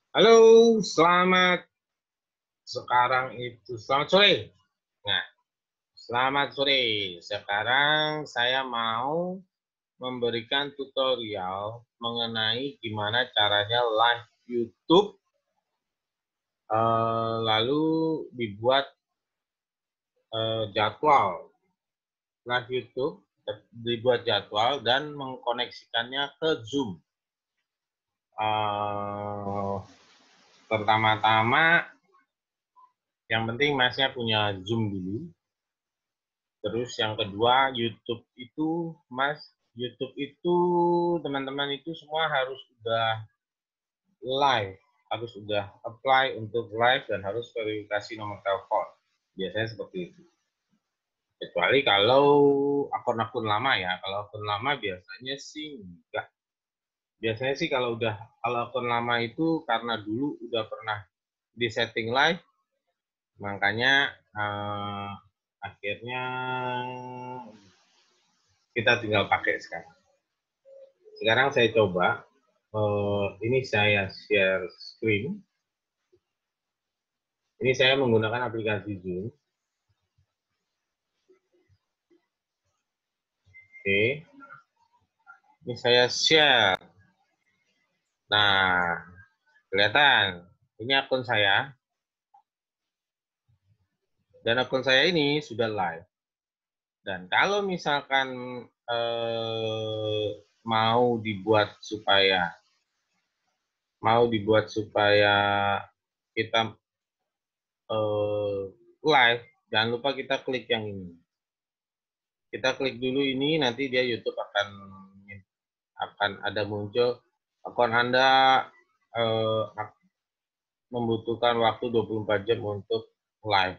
Halo, selamat selamat sore. Nah, selamat sore. Sekarang saya mau memberikan tutorial mengenai gimana caranya live YouTube, lalu dibuat jadwal live YouTube, dibuat jadwal dan mengkoneksikannya ke Zoom. Eh, Pertama-tama, yang penting masnya punya Zoom dulu. Terus yang kedua, YouTube itu teman-teman itu semua harus udah live, harus udah apply untuk live dan harus verifikasi nomor telepon. Biasanya seperti itu. Kecuali kalau akun-akun lama ya. Kalau akun lama biasanya sih enggak. Biasanya sih kalau akun lama itu karena dulu udah pernah di setting live, makanya akhirnya kita tinggal pakai sekarang. Sekarang saya coba, ini saya share screen. Ini saya menggunakan aplikasi Zoom. Oke, ini saya share. Nah, kelihatan. Ini akun saya. Dan akun saya ini sudah live. Dan kalau misalkan mau dibuat supaya kita live, jangan lupa kita klik yang ini. Kita klik dulu ini, nanti dia YouTube akan ada muncul akun Anda eh, membutuhkan waktu 24 jam untuk live.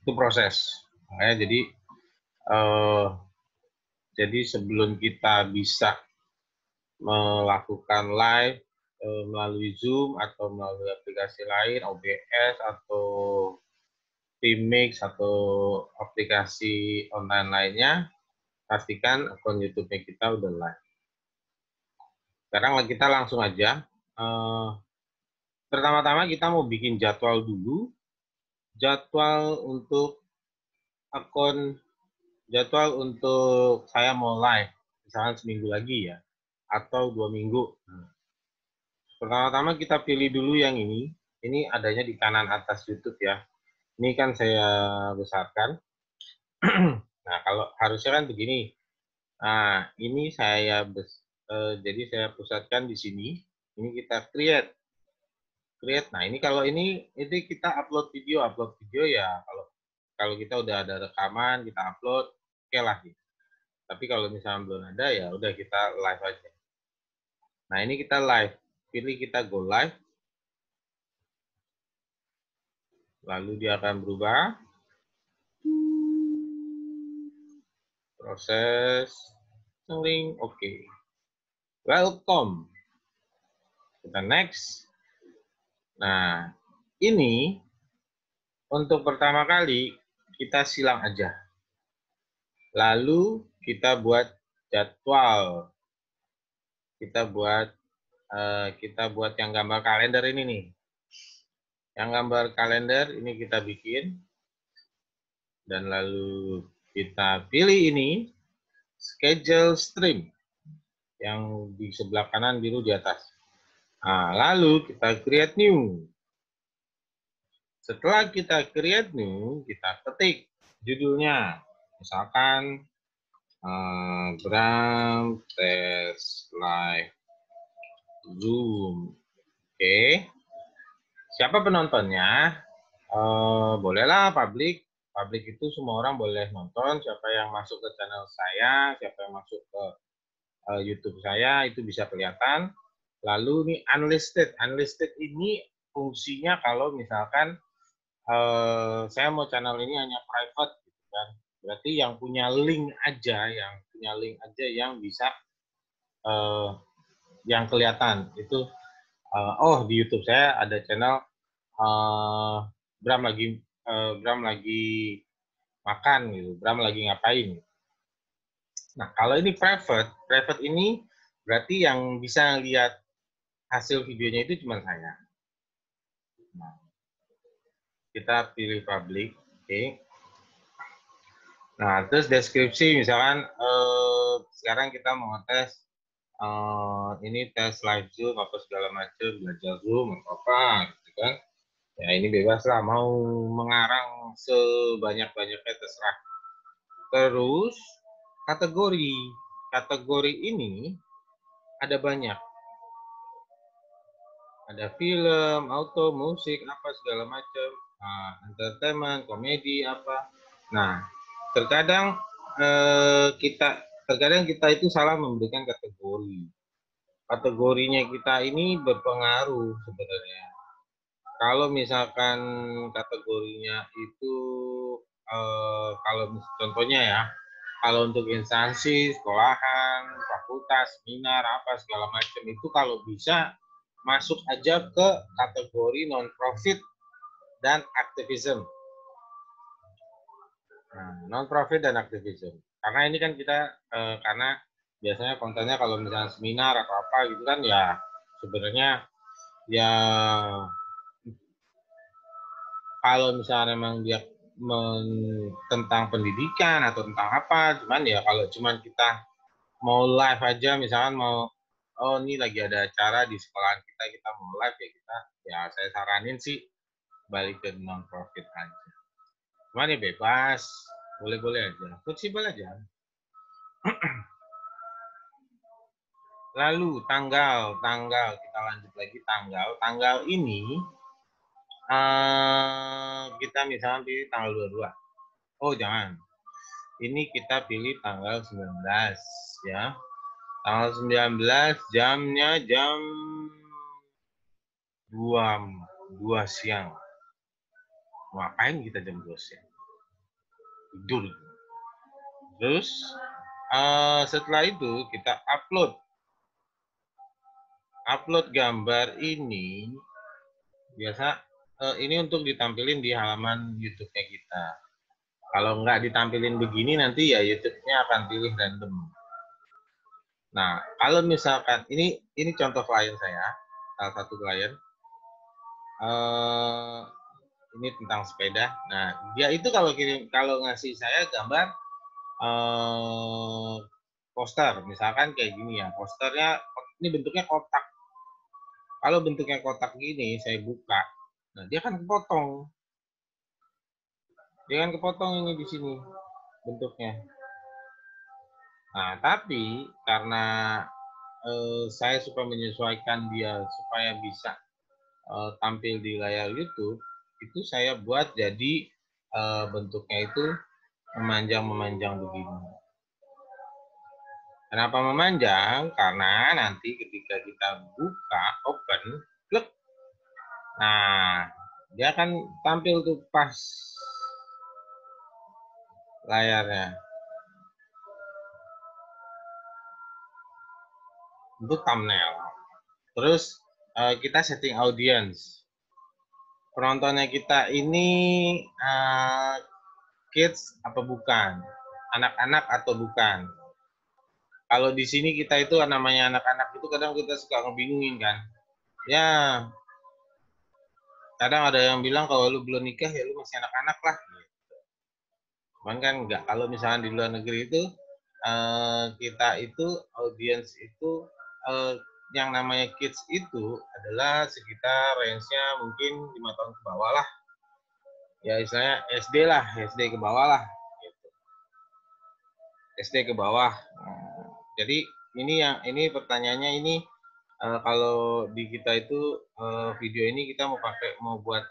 Itu proses. Makanya eh, jadi sebelum kita bisa melakukan live melalui Zoom atau melalui aplikasi lain, OBS atau Vmix atau aplikasi online lainnya, pastikan akun YouTube-nya kita udah live. Sekarang kita langsung aja. Pertama-tama kita mau bikin jadwal dulu. Jadwal untuk akun, jadwal untuk saya mau live. Misalnya seminggu lagi ya. Atau 2 minggu. Pertama-tama kita pilih dulu yang ini. Ini adanya di kanan atas YouTube ya. Ini kan saya besarkan. Nah, kalau harusnya kan begini. Nah, ini jadi saya pusatkan di sini. Ini kita create. Nah, ini kalau ini kita upload video ya. Kalau kalau kita udah ada rekaman, kita upload, oke lah gitu. Tapi kalau misalnya belum ada ya udah kita live aja. Nah, ini kita live. Pilih kita go live. Lalu dia akan berubah. Proses link, oke. Welcome. Kita next. Nah, ini untuk pertama kali kita silang aja. Lalu kita buat jadwal. Kita buat yang gambar kalender ini nih. Yang gambar kalender ini kita bikin. Dan lalu kita pilih ini schedule stream yang di sebelah kanan biru di atas. Nah, lalu kita create new. Setelah kita create new, kita ketik judulnya. Misalkan Bram Test Live Zoom. Oke. Siapa penontonnya? Bolehlah publik. Publik itu semua orang boleh nonton. Siapa yang masuk ke channel saya, siapa yang masuk ke YouTube saya, itu bisa kelihatan. Lalu ini unlisted. Unlisted ini fungsinya kalau misalkan saya mau channel ini hanya private, gitu kan. Berarti yang punya link aja, yang bisa yang kelihatan itu. Oh, di YouTube saya ada channel Bram lagi makan gitu, Bram lagi ngapain. Nah, kalau ini private ini berarti yang bisa lihat hasil videonya itu cuma saya. Nah, kita pilih public, oke. Nah, terus deskripsi misalkan sekarang kita mau tes ini tes live Zoom apa segala macam, belajar Zoom apa gitu kan. Ya ini bebas lah, mau mengarang sebanyak-banyaknya terserah. Terus kategori. Kategori ini ada banyak. Ada film, auto, musik, apa segala macam. Nah, entertainment, komedi apa. Nah, terkadang terkadang kita itu salah memberikan kategori. Kategorinya kita ini berpengaruh sebenarnya. Kalau misalkan kategorinya itu kalau contohnya ya, kalau untuk instansi, sekolahan, fakultas, seminar, apa segala macam itu kalau bisa masuk aja ke kategori non-profit dan aktivism. Nah, non-profit dan aktivism. Karena ini kan kita, karena biasanya kontennya kalau misalnya seminar atau apa gitu kan ya sebenarnya ya kalau misalnya memang dia tentang pendidikan atau tentang apa, cuman ya kalau cuman kita mau live aja misalkan mau oh ini lagi ada acara di sekolahan kita mau live ya kita ya saya saranin sih balik ke non profit aja. Cuman ya bebas, boleh-boleh aja, fleksibel aja. Lalu tanggal kita lanjut lagi tanggal ini kita misalnya pilih tanggal 22. Oh jangan, ini kita pilih tanggal 19 ya. Tanggal 19 jamnya jam 2 siang. Ngapain kita jam 2 siang? Tidur. Terus setelah itu kita upload gambar ini biasa ini untuk ditampilin di halaman YouTube-nya kita. Kalau nggak ditampilin begini nanti ya YouTube-nya akan pilih random. Nah, kalau misalkan ini contoh klien saya, salah satu klien, ini tentang sepeda. Nah, dia itu kalau ngasih saya gambar poster, misalkan kayak gini ya, posternya ini bentuknya kotak. Kalau bentuknya kotak gini, saya buka, nah dia kan kepotong. Dia kan kepotong ini di sini bentuknya. Nah, tapi karena saya suka menyesuaikan dia supaya bisa tampil di layar YouTube, itu saya buat jadi bentuknya itu memanjang begini. Kenapa memanjang? Karena nanti ketika kita buka, open, klik, nah dia akan tampil tuh pas layarnya. Itu thumbnail. Terus kita setting audience. Penontonnya kita ini kids apa bukan? Anak-anak atau bukan? Kalau di sini kita itu namanya anak-anak itu kadang kita suka ngebingungin kan. Ya, kadang ada yang bilang kalau lu belum nikah ya lu masih anak-anak lah. Cuman kan enggak. Kalau misalnya di luar negeri itu kita itu audiens itu yang namanya kids itu adalah sekitar range-nya mungkin 5 tahun ke bawah lah. Ya istilahnya SD lah, SD ke bawah lah. Gitu. SD ke bawah. Nah, jadi ini pertanyaannya ini kalau di kita itu video ini kita mau buat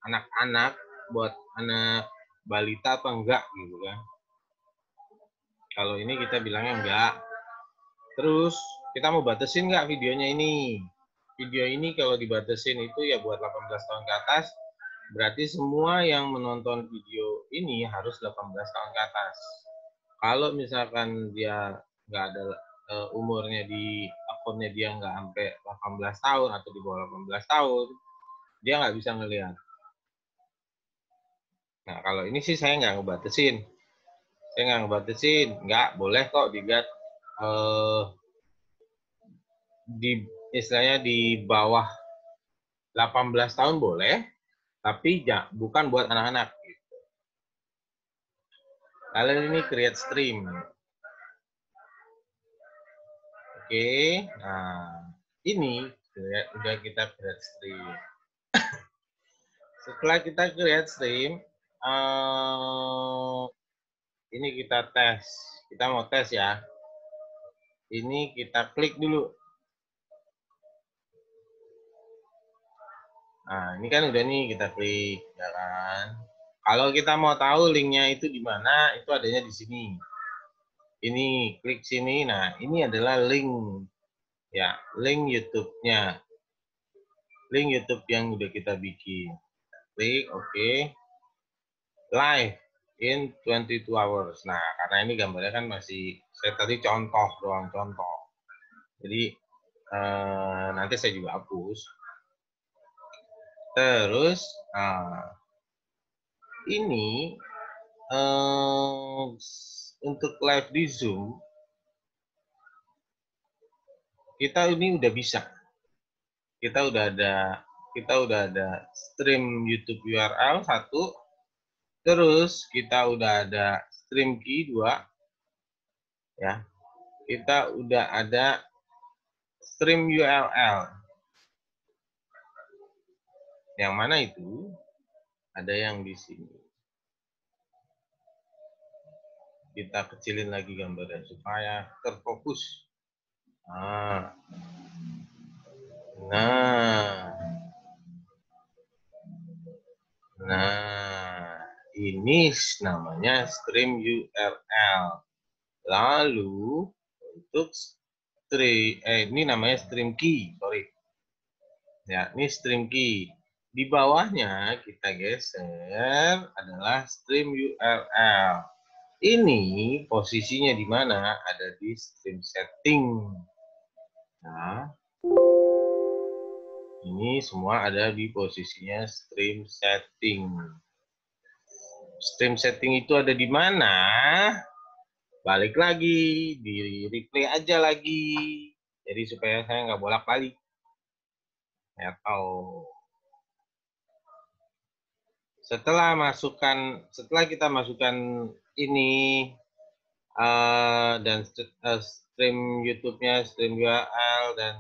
anak-anak, buat anak balita apa enggak gitu kan. Kalau ini kita bilangnya enggak. Terus kita mau batasin nggak videonya ini? Video ini kalau dibatasin itu ya buat 18 tahun ke atas, berarti semua yang menonton video ini harus 18 tahun ke atas. Kalau misalkan dia nggak ada umurnya di akunnya dia nggak sampai 18 tahun atau di bawah 18 tahun, dia nggak bisa ngelihat. Nah kalau ini sih saya nggak ngebatasin. Saya nggak ngebatasin, nggak boleh kok dilihat di istilahnya di bawah 18 tahun boleh, tapi bukan buat anak-anak. Lalu ini create stream. Oke, nah ini udah kita create stream. Setelah kita create stream, ini kita tes. Kita mau tes ya. Ini kita klik dulu. Nah, ini kan udah nih kita klik, ya kan? Kalau kita mau tahu linknya itu di mana, itu adanya di sini. Ini klik sini. Nah, ini adalah link, ya, link YouTube-nya, link YouTube yang udah kita bikin. Klik, oke. Live in 22 hours. Nah, karena ini gambarnya kan masih, saya tadi contoh doang, contoh. Jadi nanti saya juga hapus. Terus ini untuk live di Zoom kita ini udah bisa. Kita udah ada stream YouTube URL 1, terus kita udah ada stream key 2, ya. Kita udah ada stream URL. Yang mana itu? Ada yang di sini. Kita kecilin lagi gambarnya supaya terfokus. Nah, ini namanya stream URL. Lalu untuk ini namanya stream key, sorry. Ya, ini stream key. Di bawahnya kita geser adalah stream URL. Ini posisinya di mana? Ada di stream setting. Nah, ini semua ada di posisinya stream setting. Stream setting itu ada di mana? Balik lagi, di replay aja lagi. Jadi supaya saya nggak bolak-balik. Atau setelah kita masukkan ini dan stream YouTube-nya, stream URL dan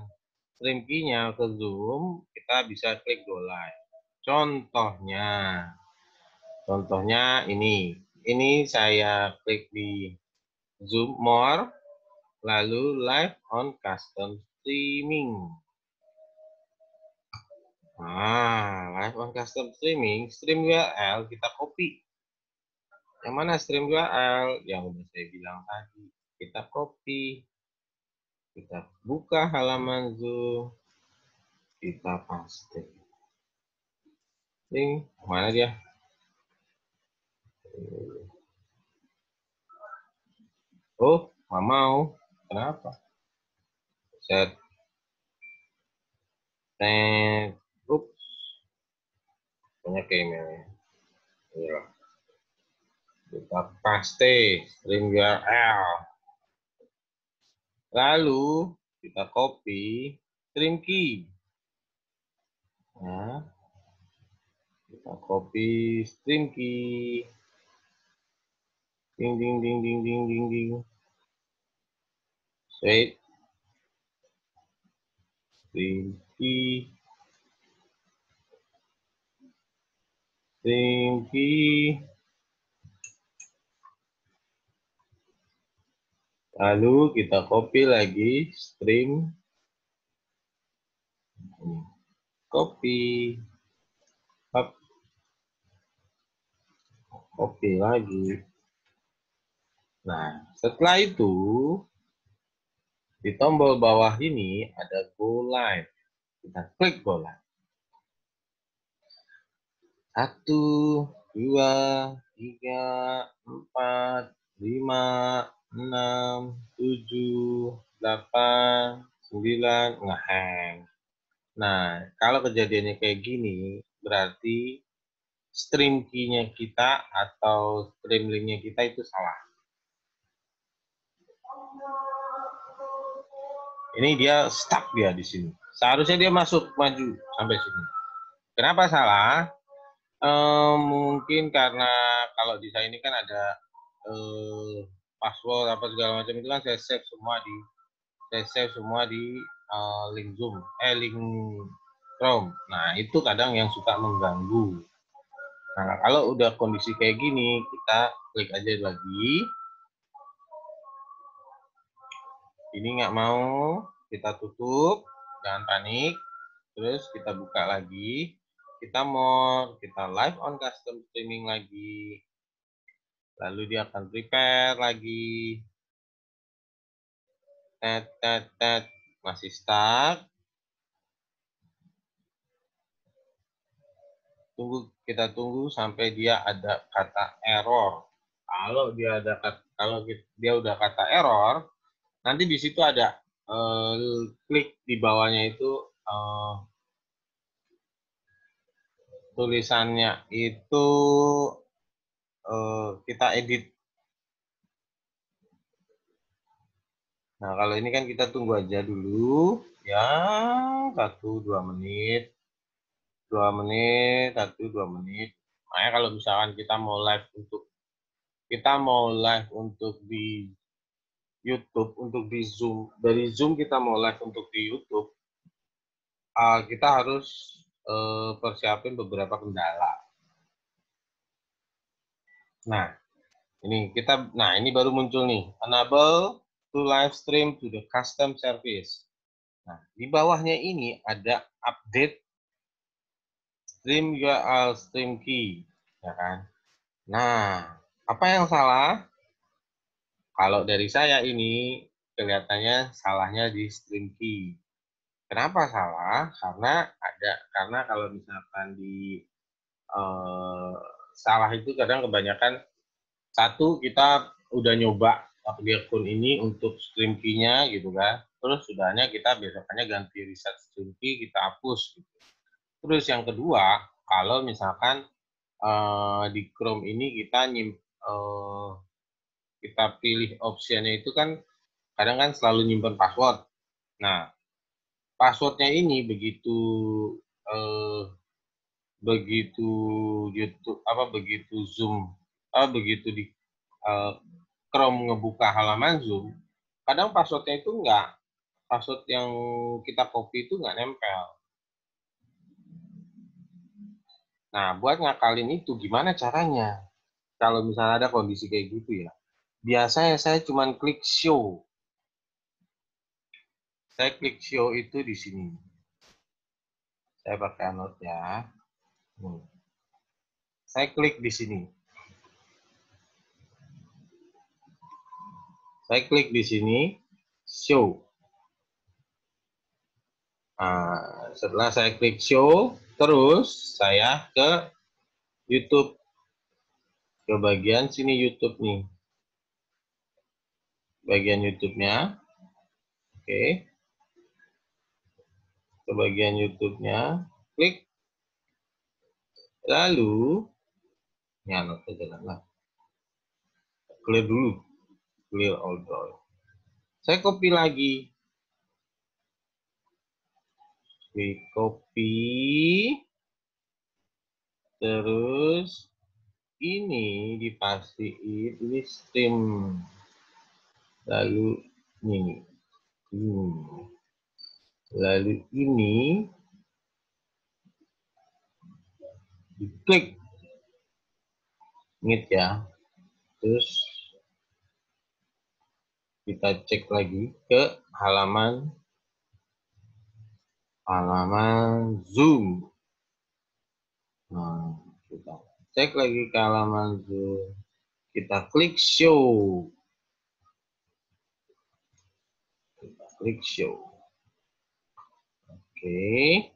stream key-nya ke Zoom, kita bisa klik go live. Contohnya ini saya klik di Zoom More, lalu live on custom streaming. Live on custom streaming, stream URL kita copy. Yang mana stream URL? Yang udah saya bilang tadi. Kita copy. Kita buka halaman Zoom. Kita paste. Ini mana dia? Oh, nggak mau. Kenapa? Set. Oops. Banyak emailnya. Iya. Kita paste string URL. Lalu kita copy string key. Nah, kita copy string key. Ding ding ding ding ding ding ding. Save. String key. String key. Lalu kita copy lagi string. Copy. Up. Copy lagi. Nah, setelah itu di tombol bawah ini ada go live. Kita klik go live. 1, 2, 3, 4, 5, 6, 7, 8, 9, ngehang. Nah, kalau kejadiannya kayak gini, berarti stream key-nya kita atau stream link-nya kita itu salah. Ini dia stuck dia di sini. Seharusnya dia masuk maju sampai sini. Kenapa salah? Mungkin karena kalau di saya ini kan ada password apa segala macam itu kan saya save semua di link Zoom, link Chrome. Nah itu kadang yang suka mengganggu. Nah kalau udah kondisi kayak gini kita klik aja lagi. Ini nggak mau, kita tutup, jangan panik. Terus kita buka lagi, kita live on custom streaming lagi. Lalu dia akan prepare lagi. Masih stuck. Kita tunggu sampai dia ada kata error. Kalau dia udah kata error, nanti di situ ada klik di bawahnya itu tulisannya itu kita edit. Nah kalau ini kan kita tunggu aja dulu ya 1-2 menit, 1-2 menit. Makanya kalau misalkan kita mau live untuk di YouTube, untuk di Zoom, dari Zoom kita mau live untuk di YouTube, kita harus persiapin beberapa kendala. Nah, ini baru muncul nih, enable to live stream to the custom service. Nah, di bawahnya ini ada update stream URL stream key, ya kan? Nah, apa yang salah? Kalau dari saya ini kelihatannya salahnya di stream key. Kenapa salah? Karena kalau misalkan di salah itu kadang kebanyakan satu kita udah nyoba di akun ini untuk stream key-nya gitu kan. Terus sudahnya kita besokannya ganti reset stream key, kita hapus gitu. Terus yang kedua, kalau misalkan di Chrome ini kita pilih opsinya itu kan kadang kan selalu nyimpen password. Nah, passwordnya ini eh, begitu YouTube begitu Zoom begitu di eh, Chrome ngebuka halaman Zoom, kadang password yang kita copy itu nggak nempel. Nah, buat ngakalin itu gimana caranya? Kalau misalnya ada kondisi kayak gitu ya, biasanya saya cuma klik show. Saya klik show itu di sini. Saya pakai note ya. Saya klik di sini. Saya klik di sini, show. Nah, setelah saya klik show, terus saya ke YouTube. Ke bagian sini YouTube nih. Bagian YouTube-nya. Oke. Ke bagian YouTube-nya. Klik. Lalu, nyalot aja lah. Clear dulu. Clear all door. Saya copy lagi. Klik copy. Terus ini dipastiin ini stream. Lalu ini. Lalu ini diklik. Ingat ya. Terus kita cek lagi ke halaman Zoom. Nah, kita cek lagi ke halaman Zoom. Kita klik show. Kita klik show. Oke.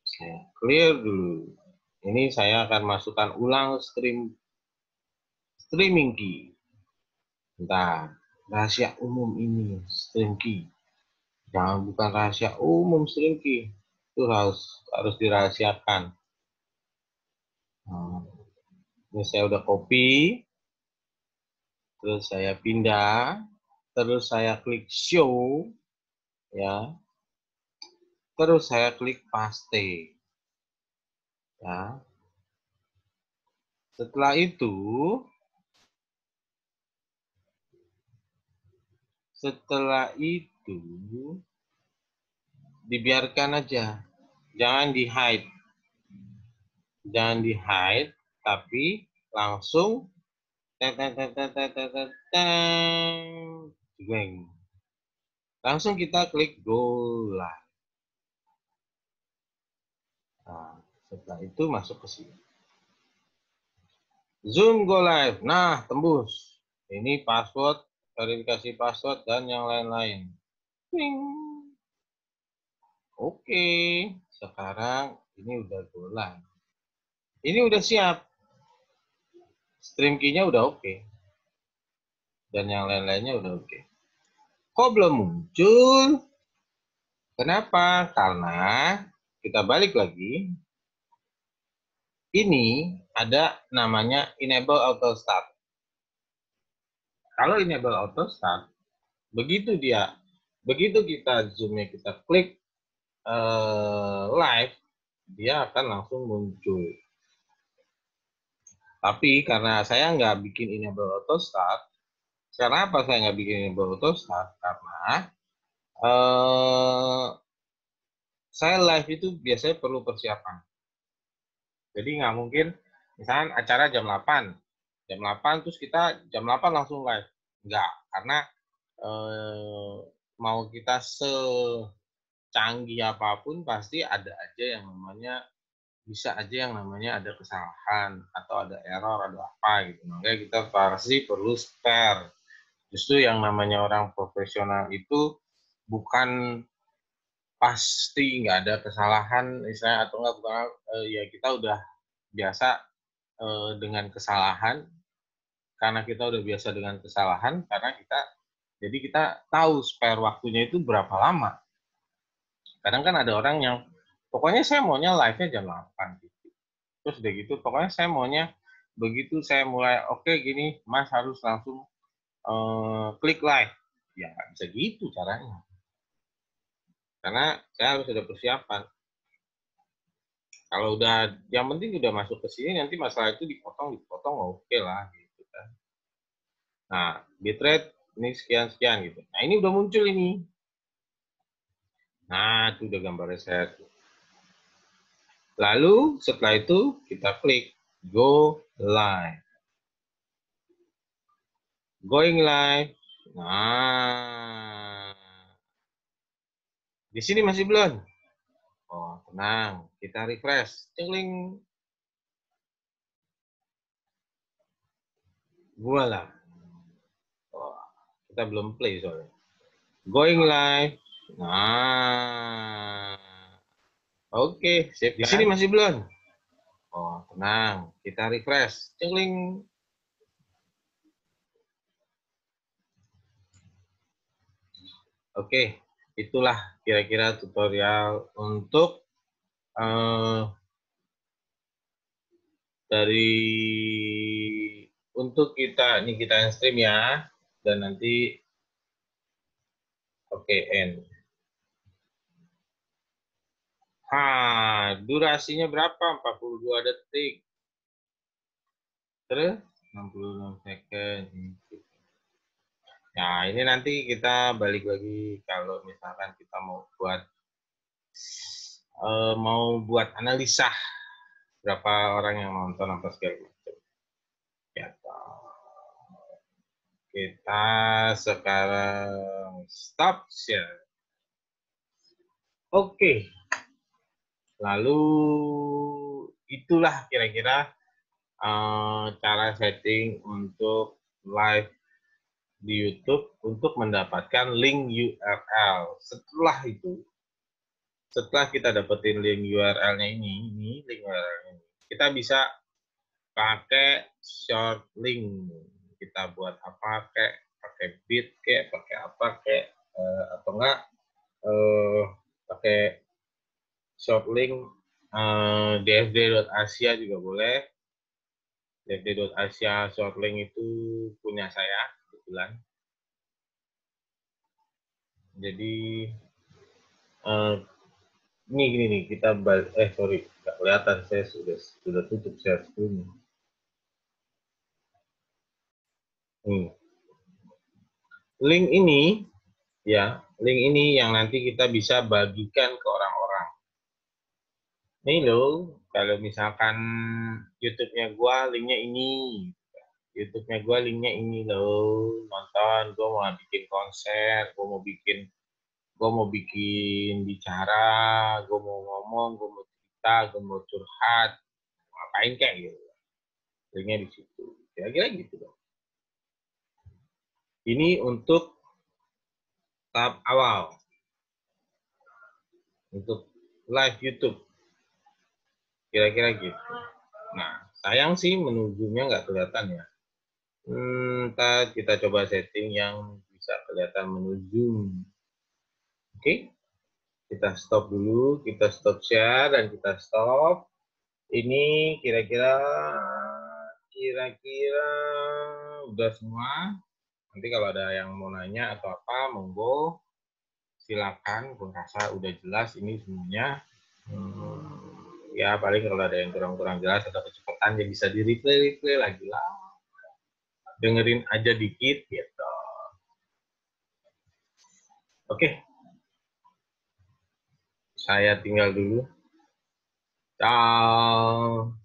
Saya clear dulu. Ini saya akan masukkan ulang streaming key. Bentar, rahasia umum ini stream key. Jangan bukan rahasia umum stream key. Itu harus dirahasiakan. Nah, ini saya udah copy. Terus saya pindah. Terus saya klik show. Ya. terus saya klik paste. Ya. Setelah itu dibiarkan aja, jangan di hide, tapi langsung langsung kita klik go live. Nah, setelah itu masuk ke sini. Zoom go live. Nah, tembus. Ini password, verifikasi password, dan yang lain-lain. Oke, sekarang ini udah go live. Ini udah siap. Stream key-nya udah oke. Dan yang lain-lainnya udah oke. Kok belum muncul? Kenapa? Karena kita balik lagi. Ini ada namanya enable auto start. Kalau enable auto start, begitu kita zoom-nya kita klik live, dia akan langsung muncul. Tapi karena saya nggak bikin enable auto start, kenapa saya nggak bikin enable auto start? Karena saya live itu biasanya perlu persiapan. Jadi nggak mungkin, misalnya acara jam 8 terus kita jam 8 langsung live. Nggak, karena mau kita secanggih apapun pasti ada aja yang namanya, bisa aja yang namanya ada kesalahan atau ada error, ada apa gitu. Makanya kita pasti perlu spare. Justru yang namanya orang profesional itu bukan pasti nggak ada kesalahan, misalnya, atau nggak, bukan, ya kita udah biasa dengan kesalahan, karena kita udah biasa dengan kesalahan, karena jadi kita tahu spare waktunya itu berapa lama. Kadang kan ada orang yang, pokoknya saya maunya live-nya jam 8 gitu. Terus udah gitu, pokoknya saya maunya begitu saya mulai, oke gini, Mas harus langsung klik live. Ya nggak bisa gitu caranya. Karena saya harus ada persiapan. Kalau udah, yang penting udah masuk ke sini, nanti masalah itu dipotong oke lah gitu kan. Nah, bitrate ini sekian gitu. Nah, ini udah muncul ini. Nah, itu udah gambarnya saya tuh. Lalu setelah itu kita klik go live. Going live. Nah, di sini masih belum. Oh, tenang. Kita refresh. Cling. Voila. Oh, kita belum play soalnya. Going live. Nah, oke. Sip. Di sini masih belum. Oh, tenang. Kita refresh. Cling. Oke, itulah kira-kira tutorial untuk untuk kita yang stream ya, dan nanti oke end. Durasinya berapa? 42 detik. Terus 66 second. Nah, ini nanti kita balik lagi kalau misalkan kita mau buat analisa berapa orang yang nonton apa segala macam. Ya, kita sekarang stop share. Oke. Lalu itulah kira-kira cara setting untuk live di YouTube untuk mendapatkan link URL. Setelah kita dapetin link URL-nya ini link URL-nya ini, kita bisa pakai short link. Kita buat apa, kayak pakai bit, kayak pakai apa, kayak atau enggak pakai short link dfd.asia juga boleh. dfd.asia short link itu punya saya kebetulan. Jadi Ini gini nih, kita balik, sorry, nggak kelihatan, saya sudah tutup share screen. Link ini, ya, link ini yang nanti kita bisa bagikan ke orang-orang. Nih loh, kalau misalkan YouTube-nya gua, linknya ini. YouTube-nya gua, linknya ini loh. Nonton, gua mau bikin konser, gua mau bikin bicara, gua mau ngomong, gua mau cerita, gua mau curhat, ngapain kayak gitu. Linknya di situ. Kira-kira gitu dong. Ini untuk tahap awal, untuk live YouTube. Kira-kira gitu. Nah, sayang sih menujunya nggak kelihatan ya. Ntar kita coba setting yang bisa kelihatan menuju. Oke, kita stop dulu, kita stop share dan kita stop. Ini kira-kira udah semua. Nanti kalau ada yang mau nanya atau apa, monggo silakan. Gue rasa udah jelas ini semuanya. Ya paling kalau ada yang kurang-kurang jelas atau kecepatan ya bisa di replay lagi lah. Dengerin aja dikit gitu. Oke, saya tinggal dulu. Ciao.